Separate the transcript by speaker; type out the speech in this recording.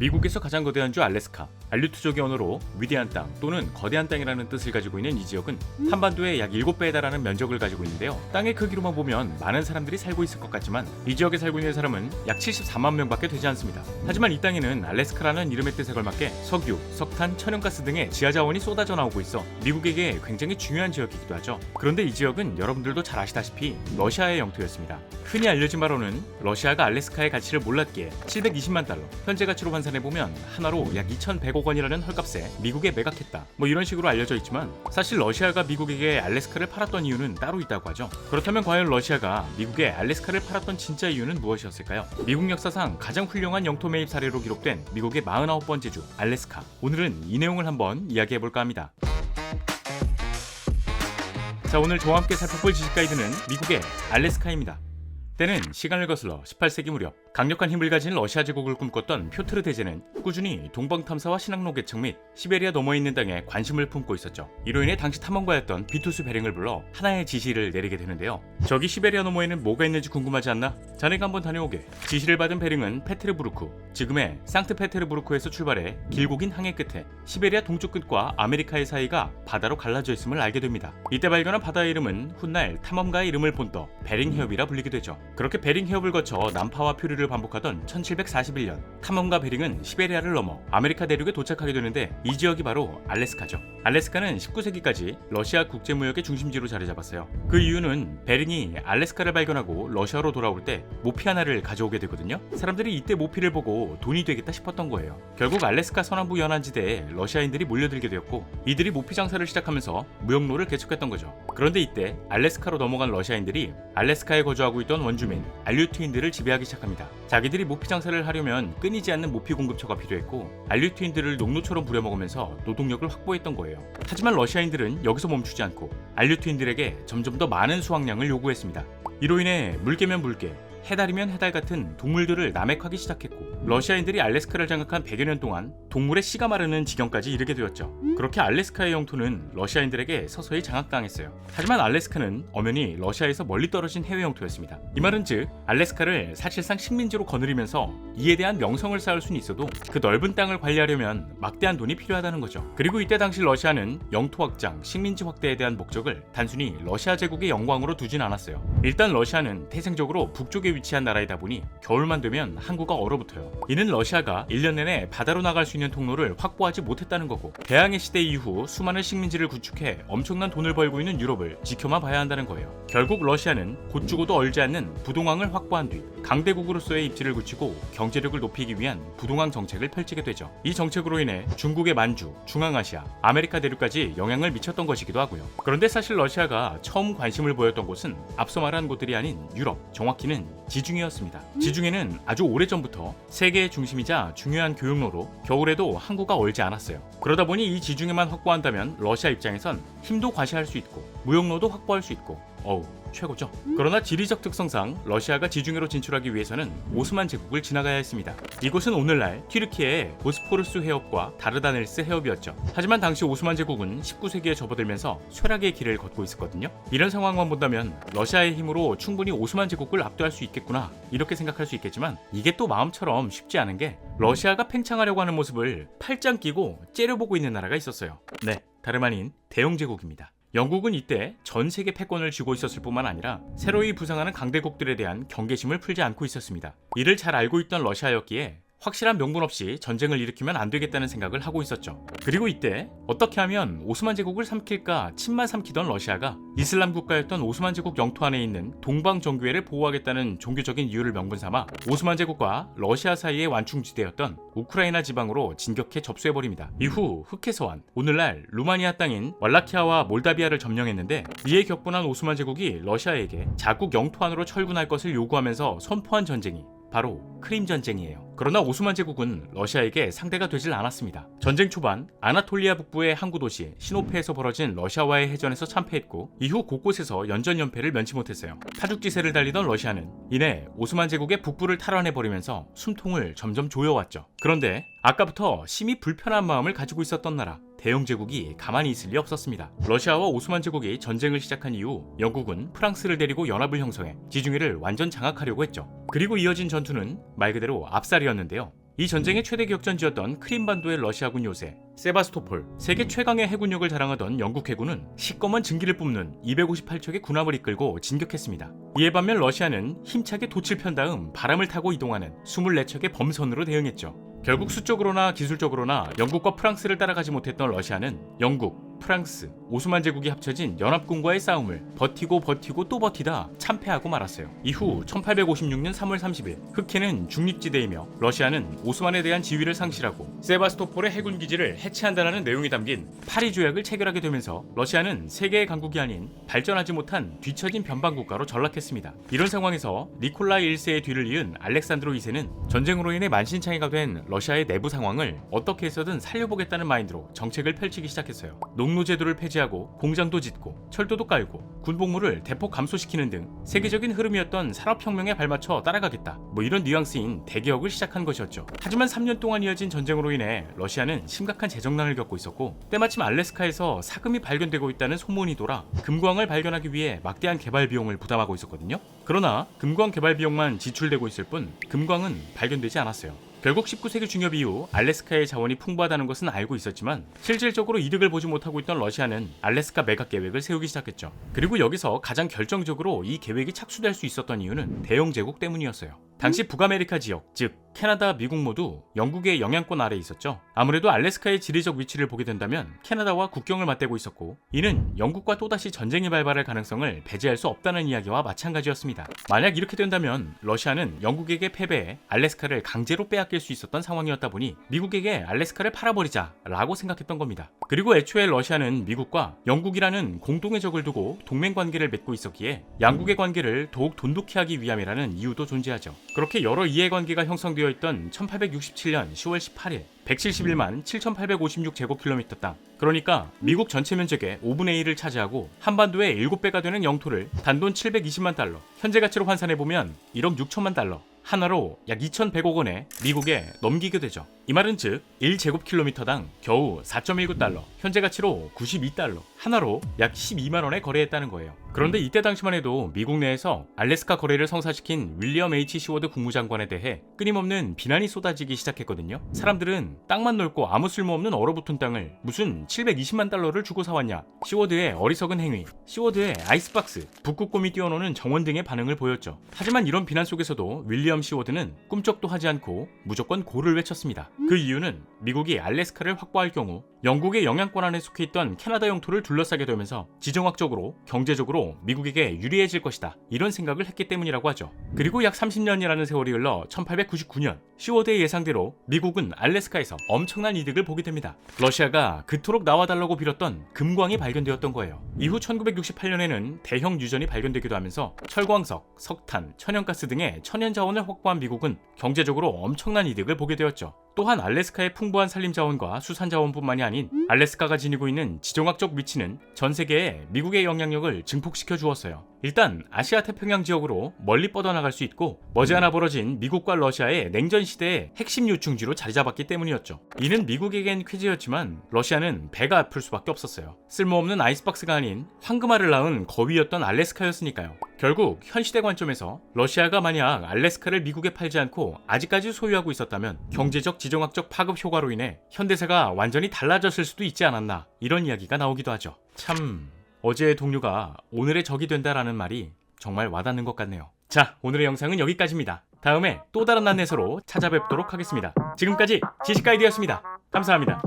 Speaker 1: 미국에서 가장 거대한 주 알래스카, 알류트족의 언어로 위대한 땅 또는 거대한 땅이라는 뜻을 가지고 있는 이 지역은 한반도의 약 7배에 달하는 면적을 가지고 있는데요. 땅의 크기로만 보면 많은 사람들이 살고 있을 것 같지만 이 지역에 살고 있는 사람은 약 74만 명밖에 되지 않습니다. 하지만 이 땅에는 알래스카라는 이름의 뜻에 걸맞게 석유, 석탄, 천연가스 등의 지하자원이 쏟아져 나오고 있어 미국에게 굉장히 중요한 지역이기도 하죠. 그런데 이 지역은 여러분들도 잘 아시다시피 러시아의 영토였습니다. 흔히 알려진 바로는 러시아가 알래스카의 가치를 몰랐기에 720만 달러, 현재 가치로 환산해보면 하나로 약 2,100억 원이라는 헐값에 미국에 매각했다, 이런 식으로 알려져 있지만 사실 러시아가 미국에게 알래스카를 팔았던 이유는 따로 있다고 하죠. 그렇다면 과연 러시아가 미국에 알래스카를 팔았던 진짜 이유는 무엇이었을까요? 미국 역사상 가장 훌륭한 영토 매입 사례로 기록된 미국의 49번째 주 알래스카, 오늘은 이 내용을 한번 이야기해볼까 합니다. 자, 오늘 저와 함께 살펴볼 지식 가이드는 미국의 알래스카입니다. 때는 시간을 거슬러 18세기 무렵 강력한 힘을 가진 러시아 제국을 꿈꿨던 표트르 대제는 꾸준히 동방 탐사와 신항로 개척 및 시베리아 너머에 있는 땅에 관심을 품고 있었죠. 이로 인해 당시 탐험가였던 비투스 베링을 불러 하나의 지시를 내리게 되는데요. 저기 시베리아 너머에는 뭐가 있는지 궁금하지 않나? 자네가 한번 다녀오게. 지시를 받은 베링은 페테르부르크, 지금의 상트페테르부르크에서 출발해 길고 긴 항해 끝에 시베리아 동쪽 끝과 아메리카의 사이가 바다로 갈라져 있음을 알게 됩니다. 이때 발견한 바다의 이름은 훗날 탐험가의 이름을 본떠 베링 해협이라 불리게 되죠. 그렇게 베링 해협을 거쳐 남파와 표류를 반복하던 1741년 탐험가 베링은 시베리아를 넘어 아메리카 대륙에 도착하게 되는데 이 지역이 바로 알래스카죠. 알래스카는 19세기까지 러시아 국제무역의 중심지로 자리 잡았어요. 그 이유는 베링이 알래스카를 발견하고 러시아로 돌아올 때 모피 하나를 가져오게 되거든요. 사람들이 이때 모피를 보고 돈이 되겠다 싶었던 거예요. 결국 알래스카 서남부 연안지대에 러시아인들이 몰려들게 되었고 이들이 모피 장사를 시작하면서 무역로를 개척했던 거죠. 그런데 이때 알래스카로 넘어간 러시아인들이 알래스카에 거주하고 있던 원주민 알류트인들을 지배하기 시작합니다. 자기들이 모피 장사를 하려면 끊이지 않는 모피 공급처가 필요했고 알류트인들을 농노처럼 부려먹으면서 노동력을 확보했던 거예요. 하지만 러시아인들은 여기서 멈추지 않고 알류트인들에게 점점 더 많은 수확량을 요구했습니다. 이로 인해 물개면 물개, 해달이면 해달 같은 동물들을 남획하기 시작했고 러시아인들이 알래스카를 장악한 100여 년 동안 동물의 씨가 마르는 지경까지 이르게 되었죠. 그렇게 알래스카의 영토는 러시아인들에게 서서히 장악당했어요. 하지만 알래스카는 엄연히 러시아에서 멀리 떨어진 해외 영토였습니다. 이 말은 즉 알래스카를 사실상 식민지로 거느리면서 이에 대한 명성을 쌓을 수는 있어도 그 넓은 땅을 관리하려면 막대한 돈이 필요하다는 거죠. 그리고 이때 당시 러시아는 영토 확장, 식민지 확대에 대한 목적을 단순히 러시아 제국의 영광으로 두진 않았어요. 일단 러시아는 태생적으로 북쪽에 위치한 나라이다 보니 겨울만 되면 항구가 얼어붙어요. 이는 러시아가 1년 내내 바다로 나갈 수 있는 통로를 확보하지 못했다는 거고 대항해 시대 이후 수많은 식민지를 구축해 엄청난 돈을 벌고 있는 유럽을 지켜만 봐야 한다는 거예요. 결국 러시아는 곧 죽어도 얼지 않는 부동항을 확보한 뒤 강대국으로서의 입지를 굳히고 경제력을 높이기 위한 부동항 정책을 펼치게 되죠. 이 정책으로 인해 중국의 만주, 중앙아시아, 아메리카 대륙까지 영향을 미쳤던 것이기도 하고요. 그런데 사실 러시아가 처음 관심을 보였던 곳은 앞서 말한 곳들이 아닌 유럽, 정확히는 지중해였습니다. 지중해는 아주 오래전부터 세계의 중심이자 중요한 교역로로 겨울에도 항구가 얼지 않았어요. 그러다 보니 이 지중해만 확보한다면 러시아 입장에선 힘도 과시할 수 있고 무역로도 확보할 수 있고 최고죠. 그러나 지리적 특성상 러시아가 지중해로 진출하기 위해서는 오스만 제국을 지나가야 했습니다. 이곳은 오늘날 튀르키예의 보스포루스 해협과 다르다넬스 해협이었죠. 하지만 당시 오스만 제국은 19세기에 접어들면서 쇠락의 길을 걷고 있었거든요. 이런 상황만 본다면 러시아의 힘으로 충분히 오스만 제국을 압도할 수 있겠구나 이렇게 생각할 수 있겠지만 이게 또 마음처럼 쉽지 않은 게 러시아가 팽창하려고 하는 모습을 팔짱 끼고 째려보고 있는 나라가 있었어요. 네, 다름 아닌 대영제국입니다. 영국은 이때 전 세계 패권을 쥐고 있었을 뿐만 아니라 새로이 부상하는 강대국들에 대한 경계심을 풀지 않고 있었습니다. 이를 잘 알고 있던 러시아였기에 확실한 명분 없이 전쟁을 일으키면 안 되겠다는 생각을 하고 있었죠. 그리고 이때 어떻게 하면 오스만 제국을 삼킬까 침만 삼키던 러시아가 이슬람 국가였던 오스만 제국 영토 안에 있는 동방 정교회를 보호하겠다는 종교적인 이유를 명분 삼아 오스만 제국과 러시아 사이의 완충지대였던 우크라이나 지방으로 진격해 접수해버립니다. 이후 흑해서한, 오늘날 루마니아 땅인 왈라키아와 몰다비아를 점령했는데 이에 격분한 오스만 제국이 러시아에게 자국 영토 안으로 철군할 것을 요구하면서 선포한 전쟁이 바로 크림 전쟁이에요. 그러나 오스만 제국은 러시아에게 상대가 되질 않았습니다. 전쟁 초반 아나톨리아 북부의 항구 도시 시노페에서 벌어진 러시아와의 해전에서 참패했고 이후 곳곳에서 연전연패를 면치 못했어요. 파죽지세를 달리던 러시아는 이내 오스만 제국의 북부를 탈환해버리면서 숨통을 점점 조여왔죠. 그런데 아까부터 심히 불편한 마음을 가지고 있었던 나라 대영 제국이 가만히 있을 리 없었습니다. 러시아와 오스만 제국이 전쟁을 시작한 이후 영국은 프랑스를 데리고 연합을 형성해 지중해를 완전 장악하려고 했죠. 그리고 이어진 전투는 말 그대로 압살이었는데요. 이 전쟁의 최대 격전지였던 크림반도의 러시아군 요새 세바스토폴, 세계 최강의 해군력을 자랑하던 영국 해군은 시꺼먼 증기를 뿜는 258척의 군함을 이끌고 진격했습니다. 이에 반면 러시아는 힘차게 돛을 편 다음 바람을 타고 이동하는 24척의 범선으로 대응했죠. 결국 수적으로나 기술적으로나 영국과 프랑스를 따라가지 못했던 러시아는 영국, 프랑스, 오스만 제국이 합쳐진 연합군과의 싸움을 버티고 또 버티다 참패하고 말았어요. 이후 1856년 3월 30일 흑해는 중립지대이며 러시아는 오스만에 대한 지위를 상실하고 세바스토폴의 해군 기지를 해체한다는 내용이 담긴 파리 조약을 체결하게 되면서 러시아는 세계의 강국이 아닌 발전하지 못한 뒤처진 변방 국가로 전락했습니다. 이런 상황에서 니콜라이 1세의 뒤를 이은 알렉산드로 2세는 전쟁으로 인해 만신창이가 된 러시아의 내부 상황을 어떻게 해서든 살려보겠다는 마인드로 정책을 펼치기 시작했어요. 농노제도를 폐지하고 공장도 짓고 철도도 깔고 군복무를 대폭 감소시키는 등 세계적인 흐름이었던 산업혁명에 발맞춰 따라가겠다, 이런 뉘앙스인 대개혁을 시작한 것이었죠. 하지만 3년 동안 이어진 전쟁으로 인해 러시아는 심각한 재정난을 겪고 있었고 때마침 알래스카에서 사금이 발견되고 있다는 소문이 돌아 금광을 발견하기 위해 막대한 개발 비용을 부담하고 있었거든요. 그러나 금광 개발 비용만 지출되고 있을 뿐 금광은 발견되지 않았어요. 결국 19세기 중엽 이후 알래스카의 자원이 풍부하다는 것은 알고 있었지만 실질적으로 이득을 보지 못하고 있던 러시아는 알래스카 매각 계획을 세우기 시작했죠. 그리고 여기서 가장 결정적으로 이 계획이 착수될 수 있었던 이유는 대영 제국 때문이었어요. 당시 북아메리카 지역, 즉 캐나다, 미국 모두 영국의 영향권 아래에 있었죠. 아무래도 알래스카의 지리적 위치를 보게 된다면 캐나다와 국경을 맞대고 있었고 이는 영국과 또다시 전쟁이 발발할 가능성을 배제할 수 없다는 이야기와 마찬가지였습니다. 만약 이렇게 된다면 러시아는 영국에게 패배해 알래스카를 강제로 빼앗길 수 있었던 상황이었다 보니 미국에게 알래스카를 팔아버리자 라고 생각했던 겁니다. 그리고 애초에 러시아는 미국과 영국이라는 공동의 적을 두고 동맹관계를 맺고 있었기에 양국의 관계를 더욱 돈독히 하기 위함이라는 이유도 존재하죠. 그렇게 여러 이해관계가 형성되어 있던 1867년 10월 18일 171만 7,856제곱킬로미터 땅, 그러니까 미국 전체 면적의 5분의 1을 차지하고 한반도의 7배가 되는 영토를 단돈 720만 달러, 현재 가치로 환산해보면 1억 6천만 달러, 하나로 약 2,100억 원에 미국에 넘기게 되죠. 이 말은 즉 1제곱킬로미터당 겨우 4.19달러, 현재 가치로 92달러, 하나로 약 12만 원에 거래했다는 거예요. 그런데 이때 당시만 해도 미국 내에서 알래스카 거래를 성사시킨 윌리엄 H. 시워드 국무장관에 대해 끊임없는 비난이 쏟아지기 시작했거든요. 사람들은 땅만 넓고 아무 쓸모없는 얼어붙은 땅을 무슨 720만 달러를 주고 사왔냐, 시워드의 어리석은 행위, 시워드의 아이스박스, 북극곰이 뛰어노는 정원 등의 반응을 보였죠. 하지만 이런 비난 속에서도 윌리엄 시워드는 꿈쩍도 하지 않고 무조건 고를 외쳤습니다. 그 이유는 미국이 알래스카를 확보할 경우 영국의 영향권 안에 속해 있던 캐나다 영토를 둘러싸게 되면서 지정학적으로, 경제적으로 미국에게 유리해질 것이다, 이런 생각을 했기 때문이라고 하죠. 그리고 약 30년이라는 세월이 흘러 1899년 시워드의 예상대로 미국은 알래스카에서 엄청난 이득을 보게 됩니다. 러시아가 그토록 나와달라고 빌었던 금광이 발견되었던 거예요. 이후 1968년에는 대형 유전이 발견되기도 하면서 철광석, 석탄, 천연가스 등의 천연 자원을 확보한 미국은 경제적으로 엄청난 이득을 보게 되었죠. 또한 알래스카의 풍부한 산림 자원과 수산 자원뿐만이 아닌 알래스카가 지니고 있는 지정학적 위치는 전 세계에 미국의 영향력을 증폭시켜 주었어요. 일단 아시아 태평양 지역으로 멀리 뻗어나갈 수 있고 머지않아 벌어진 미국과 러시아의 냉전 시대의 핵심 요충지로 자리 잡았기 때문이었죠. 이는 미국에겐 퀴즈였지만 러시아는 배가 아플 수밖에 없었어요. 쓸모없는 아이스박스가 아닌 황금알을 낳은 거위였던 알래스카였으니까요. 결국 현 시대 관점에서 러시아가 만약 알래스카를 미국에 팔지 않고 아직까지 소유하고 있었다면 경제적 지정학적 파급 효과로 인해 현대사가 완전히 달라졌을 수도 있지 않았나, 이런 이야기가 나오기도 하죠. 참, 어제의 동료가 오늘의 적이 된다라는 말이 정말 와닿는 것 같네요. 자, 오늘의 영상은 여기까지입니다. 다음에 또 다른 안내서로 찾아뵙도록 하겠습니다. 지금까지 지식가이드였습니다. 감사합니다.